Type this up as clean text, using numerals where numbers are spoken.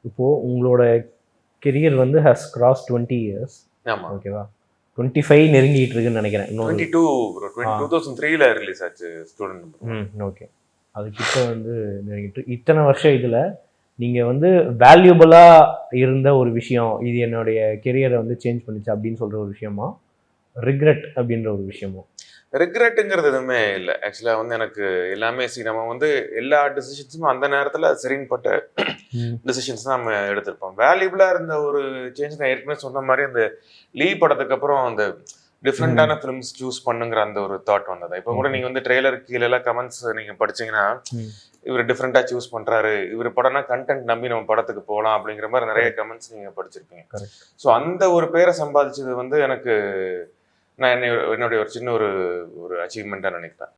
இப்போது உங்களோட கெரியர் வந்து ஹஸ் கிராஸ் 20 இயர்ஸ். ஆமாம். ஓகேவா? 25 நெருங்கிட்டு இருக்குன்னு நினைக்கிறேன். 22 ப்ரோ. 2003ல ரிலீஸ் ஆச்சு ஸ்டூடெண்ட். ஓகே. அதுக்கிட்ட வந்து நெருங்கிட்டு இத்தனை வருஷம் இதில் நீங்கள் வந்து வேல்யூபிளாக இருந்த ஒரு விஷயம், இது என்னுடைய கெரியரை வந்து சேஞ்ச் பண்ணிச்சு அப்படின்னு சொல்கிற ஒரு விஷயமா, ரிக்ரெட் அப்படின்ற ஒரு விஷயமோ? ரிக்ரெட்டுங்கிறது எதுவுமே இல்லை. ஆக்சுவலாக வந்து எனக்கு எல்லாமே நம்ம வந்து எல்லா டிசிஷன்ஸும் அந்த நேரத்தில் சரின்னு பட்ட டிசிஷன்ஸ் தான் நம்ம எடுத்திருப்போம். வேல்யூபிளாக இருந்த ஒரு சேஞ்ச் நான் ஏற்கனவே சொன்ன மாதிரி அந்த படத்துக்கு அப்புறம் அந்த டிஃப்ரெண்டான ஃபிலிம்ஸ் சூஸ் பண்ணுங்கிற அந்த ஒரு தாட் வந்தது. இப்போ கூட நீங்கள் வந்து ட்ரெய்லர் கீழெல்லாம் கமெண்ட்ஸ் நீங்கள் படிச்சீங்கன்னா, இவர் டிஃப்ரெண்டாக சூஸ் பண்ணுறாரு, இவர் படம்னா கண்டென்ட் நம்பி நம்ம படத்துக்கு போகலாம் அப்படிங்கிற மாதிரி நிறைய கமெண்ட்ஸ் நீங்கள் படிச்சிருப்பீங்க. ஸோ அந்த ஒரு பேரை சம்பாதிச்சது வந்து எனக்கு நான் என்னுடைய ஒரு சின்ன ஒரு அச்சீவ்மெண்ட்டாக நினைக்கிறேன்.